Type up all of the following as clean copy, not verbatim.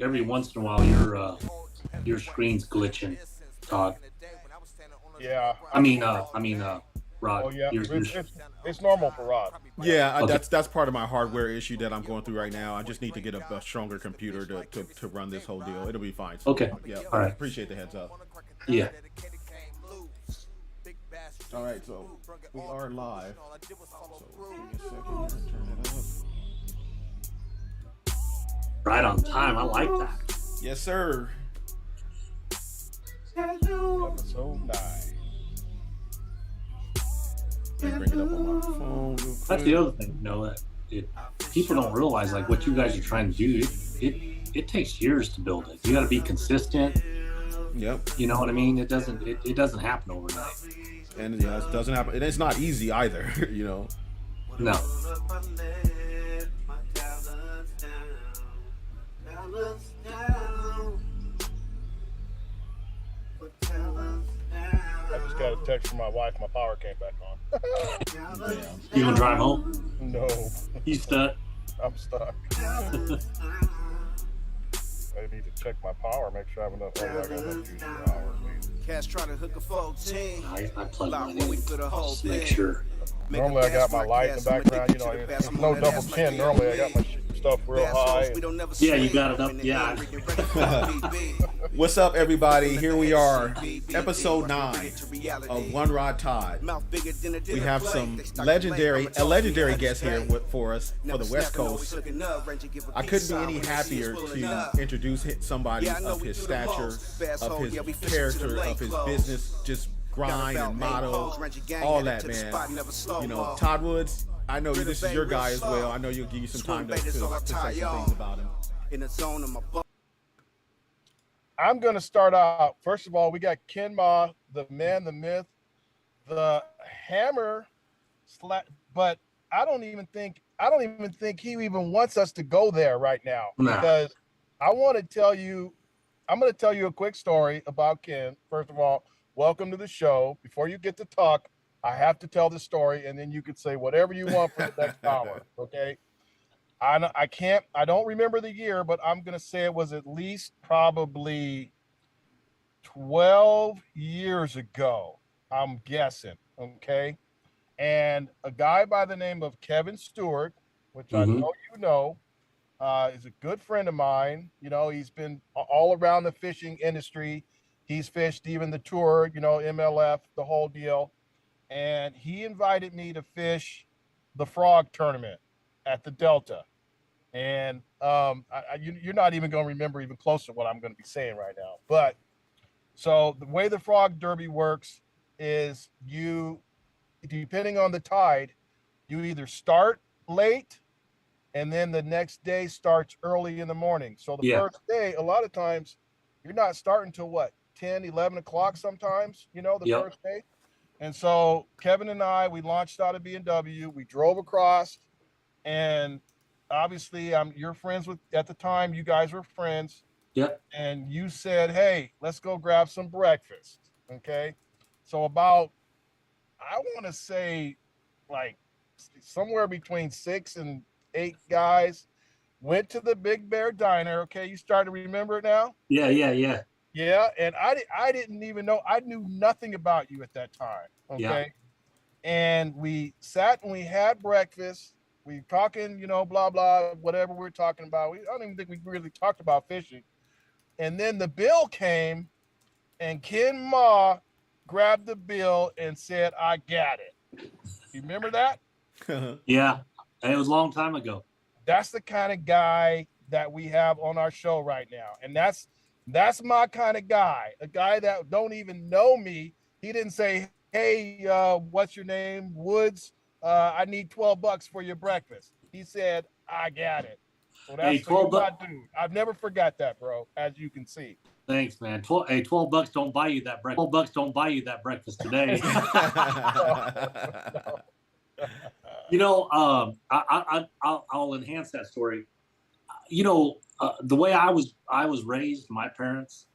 Every once in a while, your screen's glitching, Todd. Yeah, Rod. oh yeah, Your it's normal for Rod. Yeah, okay. that's part of my hardware issue that I'm going through right now. I just need to get a stronger computer to run this whole deal. It'll be fine soon. Okay. Yeah, All right. appreciate the heads up. Yeah. All right, so we are live. So give me a second here. Turn it up. Right on time. I like that. Yes, sir. Episode 9. Let me bring it up on my phone real That's quick. the other thing. People don't realize like what you guys are trying to do. It takes years to build it. You got to be consistent. Yep. You know what I mean? It doesn't happen overnight. And yeah, it doesn't happen. And it's not easy either. You know. No. I just got a text from my wife. My power came back on. You gonna drive home? No, You stuck? I'm stuck. I need to check my power, make sure I have enough. Oh, yeah, I got enough juice per hour at least. Cash trying to hook a 14. I plug mine in. Just make sure. Normally I got my light in the background. You know, it's no double chin. Normally I got my stuff real high. Yeah, you got it up. Yeah. What's up, everybody? Here we are, episode 9 of One Rod Todd. We have some a legendary guest here for us for the West Coast. I couldn't be any happier to introduce somebody of his stature, of his character, of his business, just grind and motto, all that, man. You know, Todd Woods, I know this is your guy as well. I know you'll give you some time to say some things about him. I'm going to start out. First of all, we got Ken Ma, the man, the myth, the hammer, but I don't even think he even wants us to go there right now because I'm going to tell you a quick story about Ken. First of all, welcome to the show. Before you get to talk, I have to tell the story, and then you can say whatever you want for the next hour. Okay. I don't remember the year, but I'm going to say it was at least probably 12 years ago. I'm guessing. Okay. And a guy by the name of Kevin Stewart, which I know you know, is a good friend of mine. You know, he's been all around the fishing industry. He's fished even the tour, you know, MLF, the whole deal. And he invited me to fish the frog tournament at the Delta. And you're not even going to remember even close to what I'm going to be saying right now. But so the way the frog derby works is you, depending on the tide, you either start late and then the next day starts early in the morning. So the first day, a lot of times, you're not starting till what, 10, 11 o'clock sometimes, you know, the first day. And so Kevin and I, we launched out of B&W. We drove across, and obviously you're friends with, at the time, you guys were friends. Yep. And you said, hey, let's go grab some breakfast. Okay. So about, I want to say like somewhere between 6 and 8 guys went to the Big Bear Diner. Okay. You start to remember it now? Yeah. Yeah, and I didn't even know. I knew nothing about you at that time. Okay, yeah. And we sat and we had breakfast. We talking, you know, blah blah, whatever we're talking about. I don't even think we really talked about fishing. And then the bill came, and Ken Ma grabbed the bill and said, "I got it." You remember that? Yeah, it was a long time ago. That's the kind of guy that we have on our show right now, and that's my kind of guy, a guy that don't even know me. He didn't say, hey, what's your name? Woods, I need $12 for your breakfast. He said, I got it. So that's hey, 12 bucks, dude. I've never forgot that, bro, as you can see. Thanks, man. $12 don't buy you that breakfast. $12 don't buy you that breakfast today. You know, I'll enhance that story. You know, the way I was raised, my parents,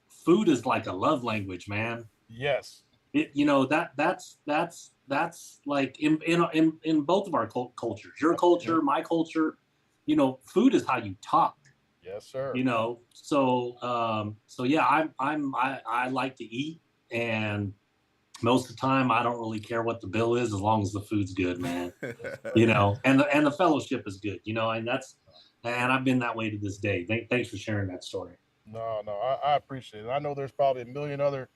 food is like a love language, man. Yes. You know, that's like in both of our cultures, your culture, my culture. food is how you talk. Yes, sir. So yeah, I like to eat, and most of the time I don't really care what the bill is as long as the food's good, man. And the fellowship is good, and I've been that way to this day. Thanks for sharing that story. No, I appreciate it. I know there's probably a million other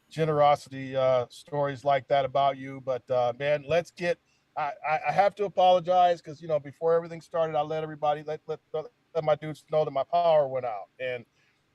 generosity stories like that about you, but man, let's get. I have to apologize because before everything started, I let everybody let my dudes know that my power went out, and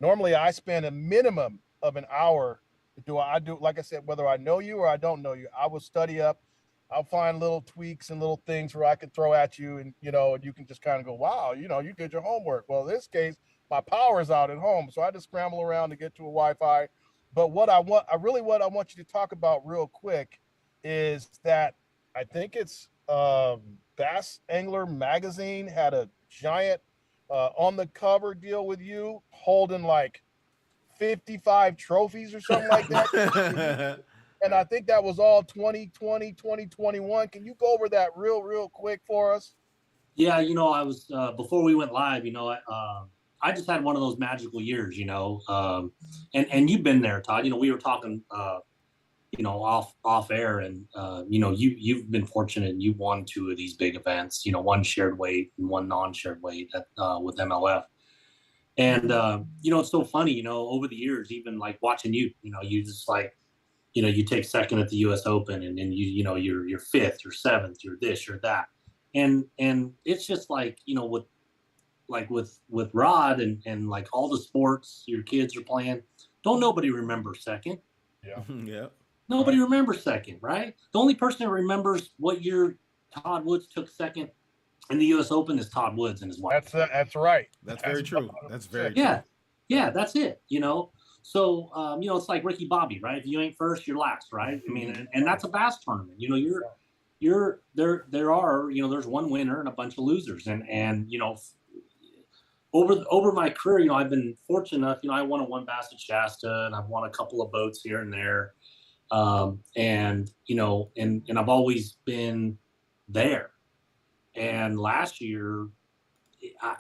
normally I spend a minimum of an hour. I do like I said, whether I know you or I don't know you, I will study up. I'll find little tweaks and little things where I can throw at you, and you can just kind of go, wow, you did your homework. Well, in this case, my power's out at home, so I just scramble around to get to a Wi-Fi. But what I want you to talk about real quick is that I think it's Bass Angler Magazine had a giant on the cover deal with you holding like 55 trophies or something like that. And I think that was all 2020, 2021. Can you go over that real quick for us? Yeah, I was before we went live. I just had one of those magical years. And you've been there, Todd. We were talking, off air, and you've been fortunate. And you won two of these big events. One shared weight and one non-shared weight with MLF. And it's so funny. Over the years, even like watching you, you just like, you take second at the U.S. Open, and then you're fifth, you're seventh, you're this, you're that, and it's just like with Rod and like all the sports your kids are playing, don't nobody remember second. Yeah. Yeah. Nobody remembers second, right? The only person that remembers what year Todd Woods took second in the U.S. Open is Todd Woods and his wife. That's right. That's very true. That's very Yeah, true. yeah, that's it. So it's like Ricky Bobby, right? If you ain't first, you're last, right? I mean, and that's a bass tournament. You're there are there's one winner and a bunch of losers, and over my career, I've been fortunate enough. I won a one Bass at Shasta, and I've won a couple of boats here and there, and I've always been there. And last year,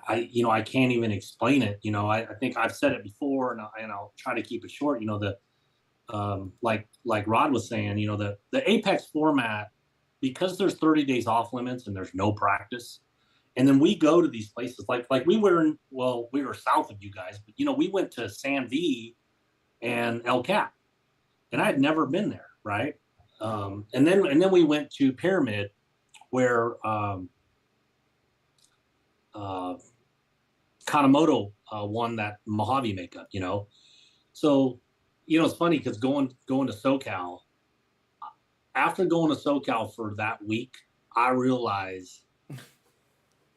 I can't even explain it. I think I've said it before, and I'll try to keep it short. Like Rod was saying, the Apex format, because there's 30 days off limits and there's no practice. And then we go to these places like we were south of you guys, but we went to San V and El Cap, and I had never been there, right? And then we went to Pyramid, where Kanemoto won that Mojave makeup, So, it's funny because going to SoCal, after going to SoCal for that week, I realized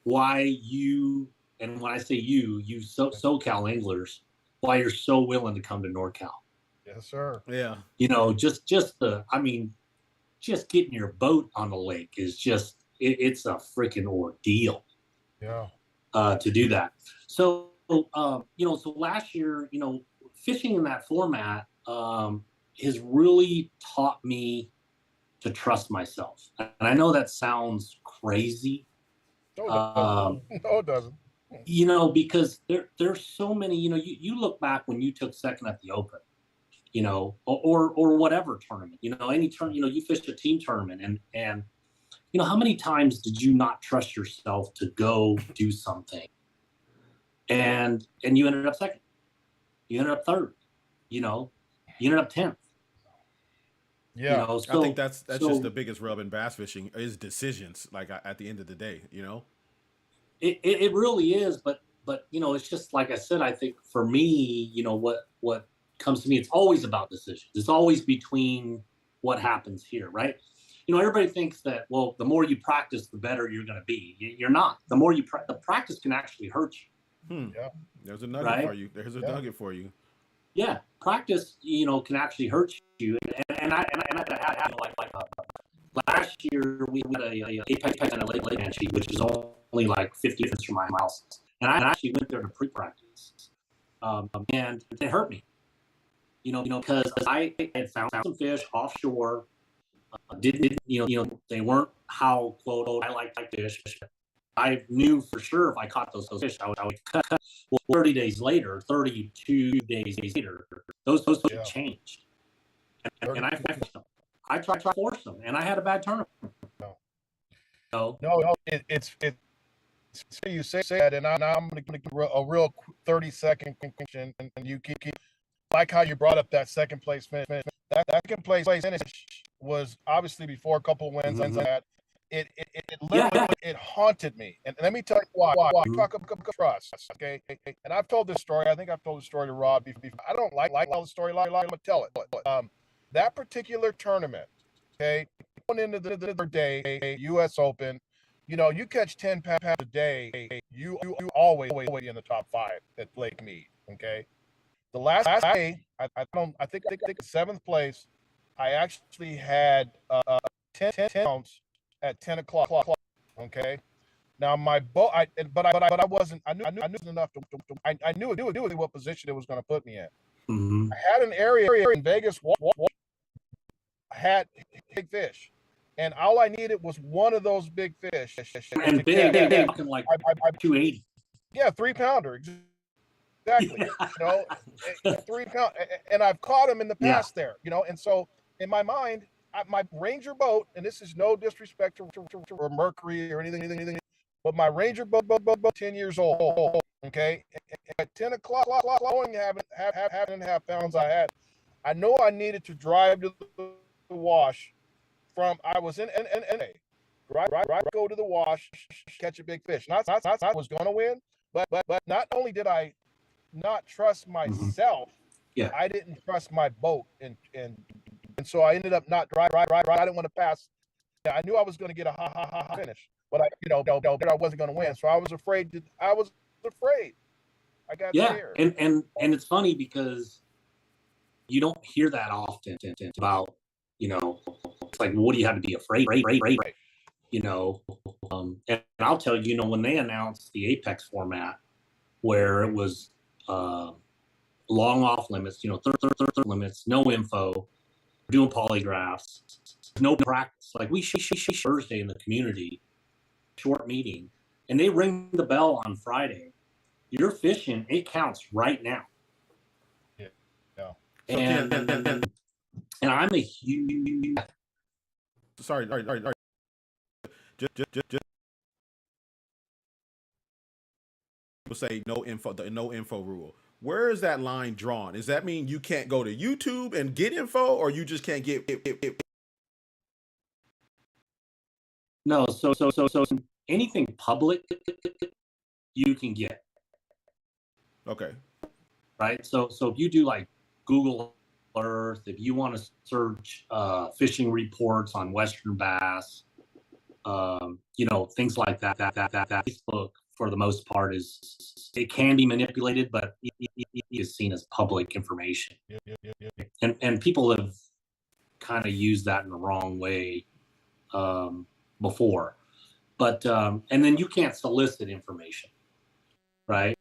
why you, and when I say you SoCal anglers, why you're so willing to come to NorCal. Yes, sir. Yeah. Just getting your boat on the lake is just, it's a freaking ordeal. Yeah. To do that. So, so last year, fishing in that format has really taught me to trust myself. And I know that sounds crazy. No, it doesn't. Because there's so many, you look back when you took second at the Open, or whatever tournament, any tournament, you fished a team tournament, and how many times did you not trust yourself to go do something, and you ended up second, you ended up third, you ended up 10th. Yeah. I think that's just the biggest rub in bass fishing is decisions. Like at the end of the day, it really is. But it's just like I said. I think for me, what comes to me, it's always about decisions. It's always between what happens here, right? Everybody thinks that, well, the more you practice, the better you're going to be. You're not. The more the practice can actually hurt you. Yeah. There's a nugget right? for you. There's a nugget for you. Yeah, practice, can actually hurt you. And I last year we had a Apex and a Lake Banshee, which is only like 50 minutes from my house, and I actually went there to pre-practice, and it hurt me, because I had found some fish offshore. Didn't they weren't how quote I like fish, I knew for sure if I caught those fish, I would cut. Well, 30 days later, 32 days later, those Yeah. changed. And I 32. forced them. I tried to force them, and I had a bad tournament. No, it's you say that, and I'm going to give a real 30-second question, and you keep like how you brought up that second place finish. That second place finish was obviously before a couple wins and that. It literally it haunted me, and let me tell you why. Talk about trust, okay? And I've told this story. I think I've told the story to Rod before. I don't like all the story. I'm gonna tell it. That particular tournament, okay, going into the third day, U.S. Open. You know, you catch 10 pounds a day, you always in the top 5 at Lake Mead. Okay, the last day, I think seventh place. I actually had 10 pounds at 10 o'clock. Okay, now my boat, but I wasn't. I knew enough to. I knew what position it was going to put me in. Mm-hmm. I had an area in Vegas. Had big fish. And all I needed was one of those big fish. And big, talking like 280. Yeah, 3-pounder. Exactly. You know, 3 pound. And I've caught them in the past there, you know. And so in my mind, my Ranger boat, and this is no disrespect to Mercury or anything, but my Ranger boat, 10 years old, okay? At 10 o'clock, having half and a half pounds I know I needed to drive to the wash. I was in right, go to the wash, catch a big fish. Not I was going to win, but not only did I not trust myself, I didn't trust my boat, and so I ended up not right. I didn't want to pass. I knew I was going to get a ha finish, but I wasn't going to win. So I was afraid. I got scared. and it's funny because you don't hear that often about, you know, it's like, what do you have to be afraid? You know, and I'll tell you, you know, when they announced the Apex format, where it was long off limits, you know, third limits, no info, doing polygraphs, no practice. Like we Thursday in the community, short meeting, and they ring the bell on Friday. You're fishing, it counts right now. Yeah. And I'm a huge. Sorry. Just people say no info, the no info rule. Where is that line drawn? Does that mean you can't go to YouTube and get info, or you just can't get? No, so anything public you can get. Okay. Right. So if you do like Google Earth, if you want to search fishing reports on Western bass, you know, things like that. Facebook, for the most part, it can be manipulated, but it is seen as public information. And people have kind of used that in the wrong way before. But and then you can't solicit information, right?